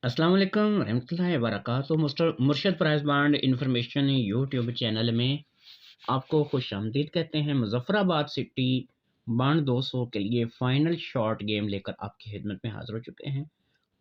अस्सलाम वालेकुम रहमतुल्लाहि व बरकातुहू। Murshad prize bond information YouTube channel में आपको खुशामदीद कहते हैं। मुज़फ़्फ़राबाद सिटी बांड 200 के लिए फ़ाइनल शॉट गेम लेकर आपकी खिदमत में हाज़िर हो चुके हैं।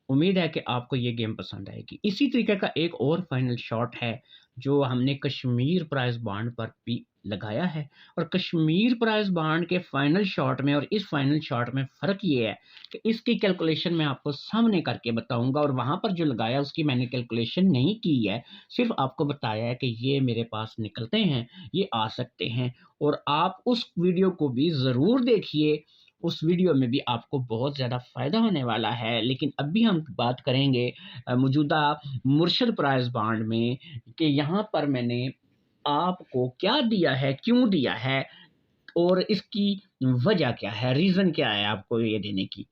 उम्मीद है कि आपको ये गेम पसंद आएगी। इसी तरीके का एक और फाइनल शॉट है जो हमने कश्मीर प्राइज़ बॉन्ड पर भी लगाया है। और कश्मीर प्राइज़ बॉन्ड के फाइनल शॉट में और इस फाइनल शॉट में फ़र्क ये है कि इसकी कैलकुलेशन मैं आपको सामने करके बताऊँगा, और वहाँ पर जो लगाया उसकी मैंने कैलकुलेशन नहीं की है। सिर्फ़ आपको बताया है कि ये मेरे पास निकलते हैं, ये आ सकते हैं, और आप उस वीडियो को भी ज़रूर देखिए। उस वीडियो में भी आपको बहुत ज़्यादा फ़ायदा होने वाला है। लेकिन अभी हम बात करेंगे मौजूदा मुर्शद प्राइज़ बॉन्ड में कि यहाँ पर मैंने आपको क्या दिया है, क्यों दिया है, और इसकी वजह क्या है, रीज़न क्या है आपको ये देने की।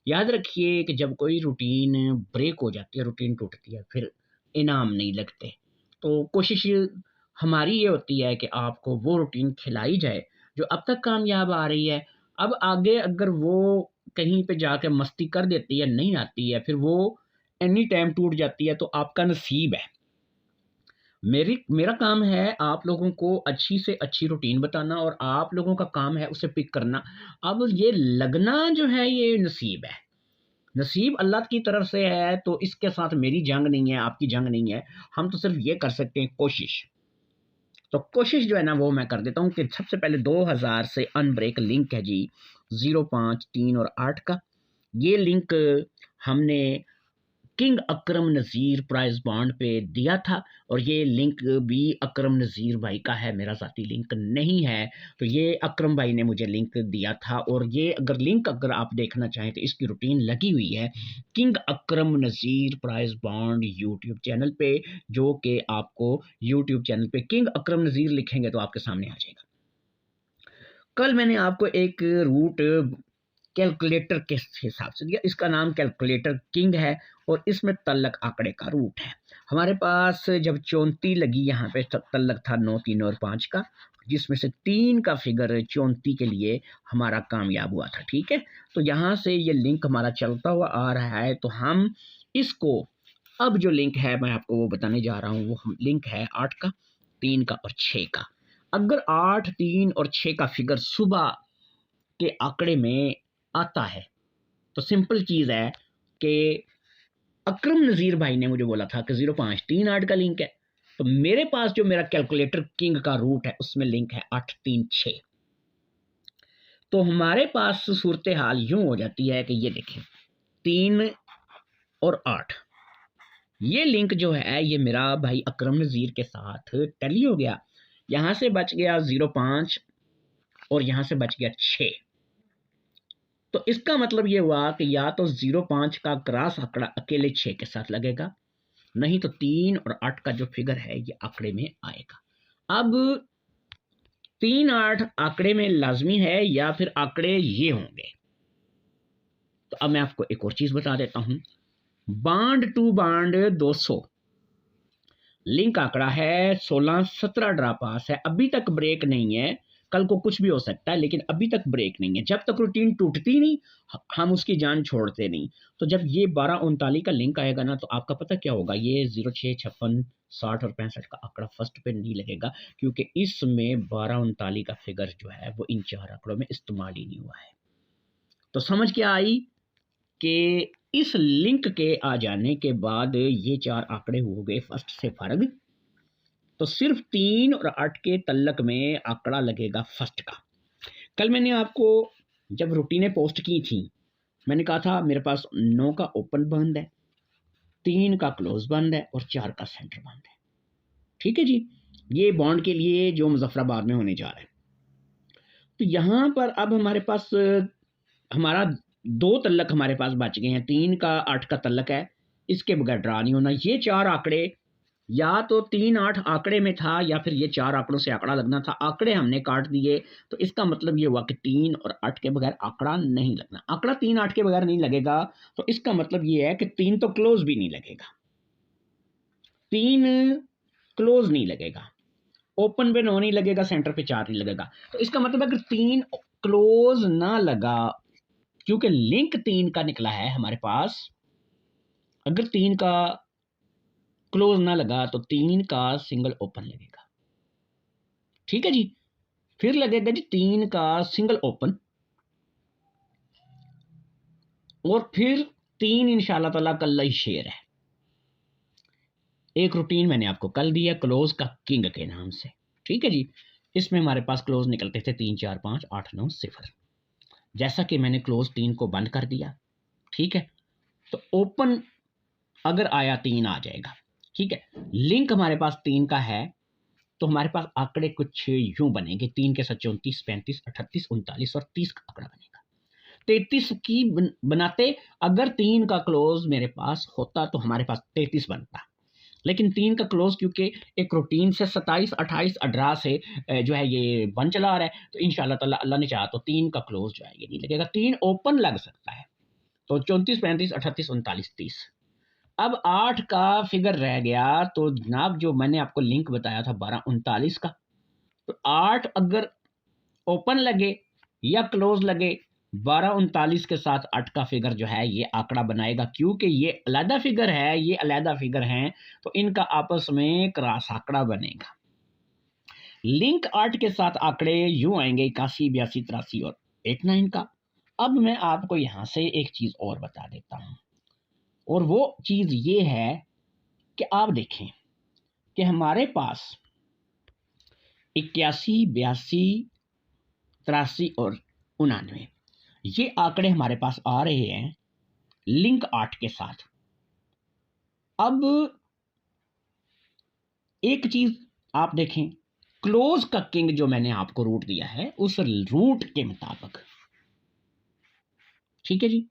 याद रखिए कि जब कोई रूटीन ब्रेक हो जाती है, रूटीन टूटती है, फिर इनाम नहीं लगते। तो कोशिश हमारी ये होती है कि आपको वो रूटीन खिलाई जाए जो अब तक कामयाब आ रही है। अब आगे अगर वो कहीं पे जाके मस्ती कर देती है, नहीं आती है, फिर वो एनी टाइम टूट जाती है, तो आपका नसीब है। मेरा काम है आप लोगों को अच्छी से अच्छी रूटीन बताना, और आप लोगों का काम है उसे पिक करना। अब ये लगना जो है ये नसीब है। नसीब अल्लाह की तरफ से है, तो इसके साथ मेरी जंग नहीं है, आपकी जंग नहीं है। हम तो सिर्फ ये कर सकते हैं कोशिश। तो कोशिश जो है ना वो मैं कर देता हूँ कि सबसे पहले 2000 से अनब्रेक लिंक है जी, 0, 5, 3 और 8 का। ये लिंक हमने किंग अकरम नज़ीर प्राइज़ बॉन्ड पे दिया था, और ये लिंक भी अकरम नज़ीर भाई का है, मेरा ज़ाती लिंक नहीं है। तो ये अकरम भाई ने मुझे लिंक दिया था, और ये अगर आप देखना चाहें तो इसकी रूटीन लगी हुई है किंग अकरम नज़ीर प्राइज़ बॉन्ड यूट्यूब चैनल पे, जो कि आपको यूट्यूब चैनल पे किंग अकरम नज़ीर लिखेंगे तो आपके सामने आ जाएगा। कल मैंने आपको एक रूट कैलकुलेटर के हिसाब से दिया, इसका नाम कैलकुलेटर किंग है, और इसमें तल्लक आंकड़े का रूट है। हमारे पास जब 34 लगी, यहाँ पे तल्लक था 9, 3 और 5 का, जिसमें से 3 का फिगर 34 के लिए हमारा कामयाब हुआ था। ठीक है, तो यहाँ से ये लिंक हमारा चलता हुआ आ रहा है। तो हम इसको, अब जो लिंक है मैं आपको वो बताने जा रहा हूँ, वो लिंक है 8 का, 3 का और 6 का। अगर 8, 3 और 6 का फिगर सुबह के आंकड़े में आता है, तो सिंपल चीज़ है कि अकरम नज़ीर भाई ने मुझे बोला था कि 0538 का लिंक है। तो मेरे पास जो मेरा कैलकुलेटर किंग का रूट है उसमें लिंक है 836। तो हमारे पास सूरत हाल यूं हो जाती है कि ये देखें, 3 और 8, ये लिंक जो है ये मेरा भाई अकरम नज़ीर के साथ टैली हो गया। यहाँ से बच गया 05, और यहाँ से बच गया 6। तो इसका मतलब ये हुआ कि या तो 05 का क्रॉस आंकड़ा अकेले 6 के साथ लगेगा, नहीं तो 3 और 8 का जो फिगर है ये आंकड़े में आएगा। अब 3, 8 आंकड़े में लाजमी है या फिर आंकड़े ये होंगे। तो अब मैं आपको एक और चीज बता देता हूं। बांड टू बांड 200 लिंक आंकड़ा है 16, 17 ड्रा पास है, अभी तक ब्रेक नहीं है। कल को कुछ भी हो सकता है, लेकिन अभी तक ब्रेक नहीं है। जब तक रूटीन टूटती नहीं हम उसकी जान छोड़ते नहीं। तो जब ये 1239 का लिंक आएगा ना, तो आपका पता क्या होगा, ये 06, 56, 60 और 65 का आंकड़ा फर्स्ट पे नहीं लगेगा, क्योंकि इसमें 1239 का फिगर जो है वो इन 4 आंकड़ों में इस्तेमाल ही नहीं हुआ है। तो समझ क्या आई कि इस लिंक के आ जाने के बाद ये 4 आंकड़े हो गए फर्स्ट से फर्क। तो सिर्फ 3 और 8 के तल्लक में आंकड़ा लगेगा फर्स्ट का। कल मैंने आपको जब रूटीनें पोस्ट की थी, मैंने कहा था मेरे पास 9 का ओपन बंद है, 3 का क्लोज बंद है और 4 का सेंटर बंद है। ठीक है जी, ये बॉन्ड के लिए जो मुजफ्फराबाद में होने जा रहा है। तो यहाँ पर अब हमारे पास हमारा 2 तल्लक हमारे पास बच गए हैं। 3 का 8 का तल्लक है, इसके बगैर ड्रा नहीं होना। ये 4 आंकड़े या तो 3, 8 आंकड़े में था, या फिर ये 4 आंकड़ों से आंकड़ा लगना था। आंकड़े हमने काट दिए, तो इसका मतलब ये हुआ कि 3 और 8 के बगैर आंकड़ा नहीं लगना। आंकड़ा 3, 8 के बगैर नहीं लगेगा, तो इसका मतलब ये है कि 3 तो क्लोज भी नहीं लगेगा, 3 क्लोज नहीं लगेगा, ओपन पे 9 नहीं लगेगा, सेंटर पे 4 नहीं लगेगा। तो इसका मतलब अगर 3 क्लोज ना लगा, क्योंकि लिंक 3 का निकला है हमारे पास, अगर 3 का क्लोज ना लगा तो 3 का सिंगल ओपन लगेगा। ठीक है जी। फिर लगेगा जी 3 का सिंगल ओपन, और फिर 3 इंशाल्लाह ताला कल ही शेयर है। एक रूटीन मैंने आपको कल दिया क्लोज का किंग के नाम से। ठीक है जी। इसमें हमारे पास क्लोज निकलते थे 3 4 5 8 9 0। जैसा कि मैंने क्लोज 3 को बंद कर दिया, ठीक है, तो ओपन अगर आया 3 आ जाएगा। ठीक है, लिंक हमारे पास 3 का है, तो हमारे पास आंकड़े कुछ यूं बनेंगे, 3 के साथ 34 35 38 39 और 30 का आंकड़ा बनेगा। 33 की बनाते अगर 3 का क्लोज मेरे पास होता तो हमारे पास 33 बनता, लेकिन 3 का क्लोज क्योंकि एक रूटीन से 27 28 18 से जो है ये बन चला आ रहा है, तो इंशाल्लाह ताला अल्लाह ने चाहा तो 3 का क्लोज जो है ये नहीं लगेगा। 3 ओपन लग सकता है, तो 34 35 38 39 30। अब 8 का फिगर रह गया, तो जनाब जो मैंने आपको लिंक बताया था 12 39 का, तो 8 अगर ओपन लगे या क्लोज लगे, 12 39 के साथ 8 का फिगर जो है ये आंकड़ा बनाएगा, क्योंकि ये अलहदा फिगर है, ये अलहदा फिगर है, तो इनका आपस में क्रॉस आंकड़ा बनेगा। लिंक 8 के साथ आंकड़े यूं आएंगे 81 82 83 और 89 का। अब मैं आपको यहां से एक चीज और बता देता हूं, और वो चीज ये है कि आप देखें कि हमारे पास 81 82 83 और 99 ये आंकड़े हमारे पास आ रहे हैं लिंक 8 के साथ। अब एक चीज आप देखें, क्लोज का किंग जो मैंने आपको रूट दिया है उस रूट के मुताबिक, ठीक है जी,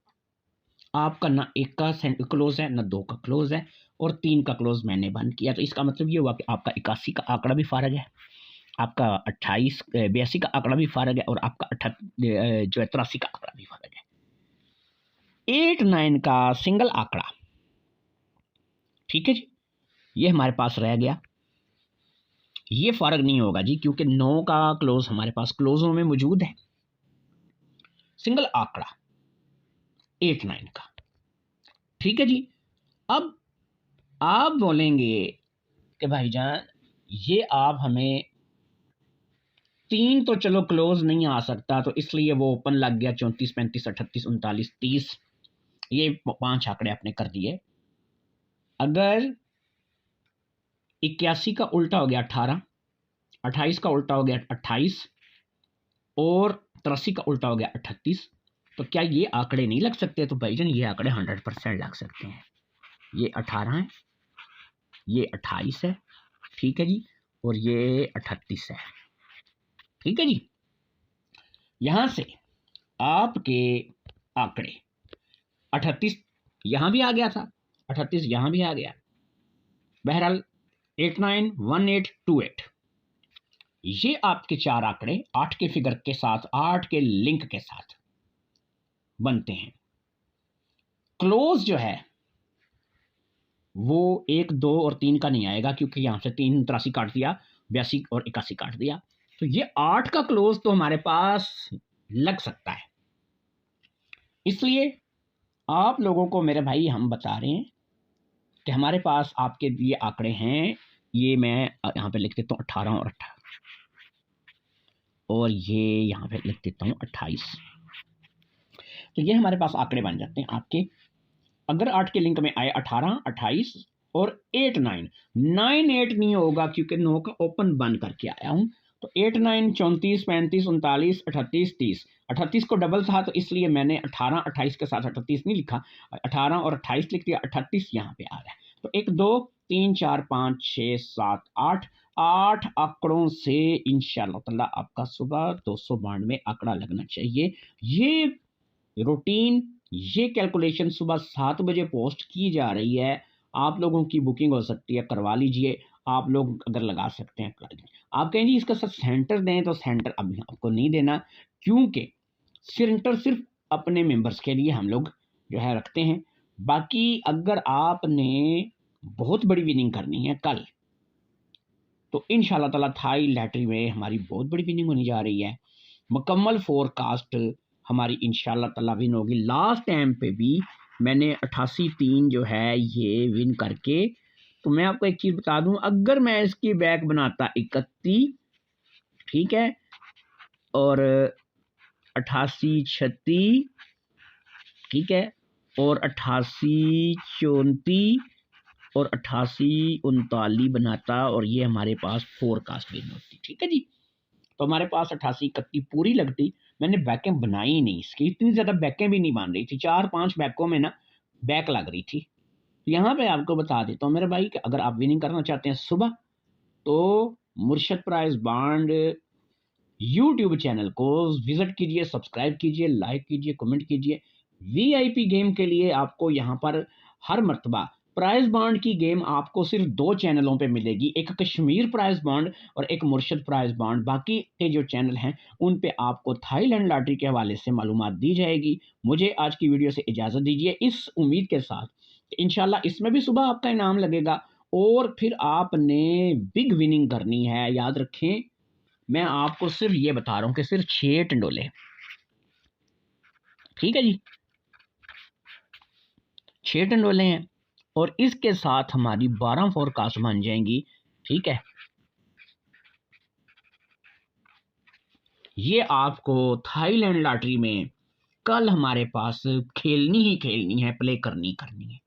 आपका ना 1 का क्लोज है ना 2 का क्लोज है, और 3 का क्लोज मैंने बंद किया, तो इसका मतलब ये हुआ कि आपका 81 का आंकड़ा भी फारग है, आपका 28 82 का आंकड़ा भी फारग है, और आपका जो है 83 का आंकड़ा भी फारग है। 8 9 का सिंगल आंकड़ा, ठीक है जी, ये हमारे पास रह गया। ये फर्क नहीं होगा जी, क्योंकि 9 का क्लोज हमारे पास क्लोजों में मौजूद है। सिंगल आंकड़ा 8 9 का, ठीक है जी। अब आप बोलेंगे कि भाईजान ये आप हमें 3 तो चलो क्लोज नहीं आ सकता, तो इसलिए वो ओपन लग गया 34 35 38 39 30, ये 5 आंकड़े आपने कर दिए। अगर 81 का उल्टा हो गया 18, 28 का उल्टा हो गया 28 और 83 का उल्टा हो गया 38, तो क्या ये आंकड़े नहीं लग सकते? तो भाईजान ये आंकड़े 100% लग सकते हैं। ये 18 है, ये 28 है, ठीक है जी, और ये 38 है, ठीक है जी। यहां से आपके आंकड़े 38 यहां भी आ गया था, 38 यहां भी आ गया, बहरहाल 891828 ये आपके 4 आंकड़े 8 के फिगर के साथ 8 के लिंक के साथ बनते हैं। क्लोज जो है वो 1 2 और 3 का नहीं आएगा, क्योंकि यहां से 3 83 काट दिया, 82 और 81 काट दिया, तो ये 8 का क्लोज तो हमारे पास लग सकता है। इसलिए आप लोगों को मेरे भाई हम बता रहे हैं कि हमारे पास आपके ये आंकड़े हैं, ये मैं यहां पे लिख देता हूं 18 और 18, और ये यहां पे लिख देता हूं 28, तो ये हमारे पास आंकड़े बन जाते हैं आपके। अगर 8 के लिंक में आए 18 28 और 8 9 9 8 नहीं होगा, क्योंकि 9 का ओपन बंद करके आया हूं, तो 8 9 34 35 39 38 30, 38 को डबल था तो इसलिए मैंने 18 28 के साथ 38 नहीं लिखा, 18 और 28 लिख दिया, 38 यहाँ पे आ रहा है। तो 1 2 3 4 5 6 7 8 8 आंकड़ों से इंशाल्लाह ताला आपका सुबह 292 आंकड़ा लगना चाहिए। ये रूटीन, ये कैलकुलेशन सुबह 7 बजे पोस्ट की जा रही है। आप लोगों की बुकिंग हो सकती है, करवा लीजिए। आप लोग अगर लगा सकते हैं करा लीजिए। आप कहें जी इसका सब सेंटर दें, तो सेंटर अभी आपको नहीं देना, क्योंकि सेंटर सिर्फ अपने मेंबर्स के लिए हम लोग जो है रखते हैं। बाकी अगर आपने बहुत बड़ी विनिंग करनी है कल, तो इंशाल्लाह ताला थाई लैटरी में हमारी बहुत बड़ी विनिंग होने जा रही है। मुकम्मल फोरकास्ट हमारी इंशाल्लाह ताला विन होगी। लास्ट टाइम पे भी मैंने 88-3 जो है ये विन करके, तो मैं आपको एक चीज़ बता दूं, अगर मैं इसकी बैक बनाता 31, ठीक है, और 88-36, ठीक है, और 88-34 और 88-39 बनाता, और ये हमारे पास फोरकास्ट विन होती, ठीक है जी। तो हमारे पास 88-31 पूरी लगती। मैंने बैकें बनाई नहीं इसकी, इतनी ज़्यादा बैकें भी नहीं बन रही थी, 4-5 बैकों में ना बैक लग रही थी। तो यहाँ पे आपको बता देता हूँ मेरे भाई कि अगर आप विनिंग करना चाहते हैं सुबह, तो मुर्शद प्राइज बांड यूट्यूब चैनल को विजिट कीजिए, सब्सक्राइब कीजिए, लाइक कीजिए, कमेंट कीजिए। वीआईपी गेम के लिए आपको यहाँ पर हर मर्तबा प्राइज बांड की गेम आपको सिर्फ 2 चैनलों पे मिलेगी, एक कश्मीर प्राइज बांड और एक मुर्शद प्राइज बांड। बाकी के जो चैनल हैं उन पे आपको थाईलैंड लॉटरी के हवाले से मालूमात दी जाएगी। मुझे आज की वीडियो से इजाज़त दीजिए, इस उम्मीद के साथ कि इंशाल्लाह इसमें भी सुबह आपका इनाम लगेगा और फिर आपने बिग विनिंग करनी है। याद रखें, मैं आपको सिर्फ ये बता रहा हूँ कि सिर्फ 6 टंडोले, ठीक है जी, 6 टंडोले हैं और इसके साथ हमारी 12 फोरकास्ट बन जाएंगी, ठीक है। ये आपको थाईलैंड लॉटरी में कल हमारे पास खेलनी ही खेलनी है, प्ले करनी है।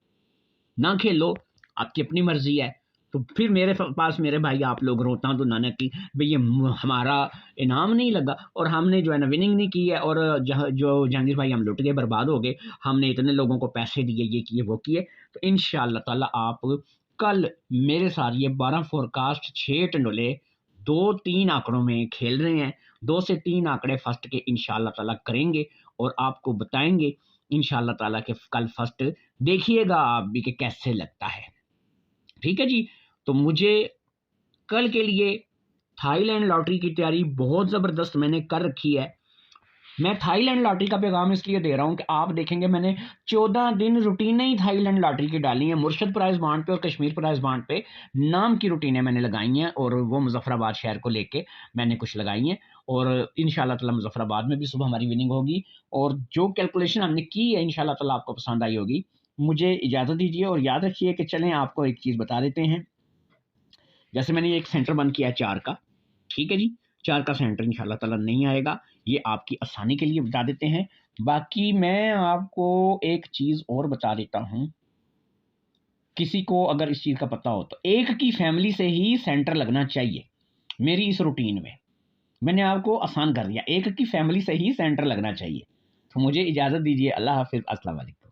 ना खेलो, आपकी अपनी मर्जी है। तो फिर मेरे पास मेरे भाई आप लोग रोता तो नानक की, भाई ये हमारा इनाम नहीं लगा और हमने जो है ना विनिंग नहीं की है, और जो जहांगीर भाई हम लुट गए, बर्बाद हो गए, हमने इतने लोगों को पैसे दिए, ये किए वो किए। तो इंशाअल्लाह ताला आप कल मेरे साथ ये 12 फोरकास्ट 6 टंडोले 2-3 आंकड़ों में खेल रहे हैं, 2 से 3 आंकड़े फर्स्ट के इंशाअल्लाह ताला करेंगे और आपको बताएंगे इंशाअल्लाह ताला के कल फर्स्ट देखिएगा आप भी कि कैसे लगता है, ठीक है जी। तो मुझे कल के लिए थाईलैंड लॉटरी की तैयारी बहुत ज़बरदस्त मैंने कर रखी है। मैं थाईलैंड लॉटरी का पैगाम इसलिए दे रहा हूं कि आप देखेंगे मैंने 14 दिन रूटीनें ही थाईलैंड लॉटरी की डाली हैं, मुर्शद प्राइज बांड पे और कश्मीर प्राइज बांड पे नाम की रूटीनें मैंने लगाई हैं, और वो मुजफ्फराबाद शहर को लेके मैंने कुछ लगाई हैं, और इंशाल्लाह ताला मुजफ्फराबाद में भी सुबह हमारी विनिंग होगी। और जो कैलकुलेशन हमने की है इंशाल्लाह ताला आपको पसंद आई होगी। मुझे इजाज़त दीजिए और याद रखिए कि चलें आपको एक चीज़ बता देते हैं। जैसे मैंने एक सेंटर बंद किया है 4 का, ठीक है जी, 4 का सेंटर इंशाल्लाह ताला नहीं आएगा, ये आपकी आसानी के लिए बता देते हैं। बाकी मैं आपको एक चीज़ और बता देता हूँ, किसी को अगर इस चीज़ का पता हो तो एक की फैमिली से ही सेंटर लगना चाहिए मेरी इस रूटीन में। मैंने आपको आसान कर दिया, एक की फैमिली से ही सेंटर लगना चाहिए। तो मुझे इजाज़त दीजिए, अल्लाह हाफ़िज़, अस्सलाम वालेकुम।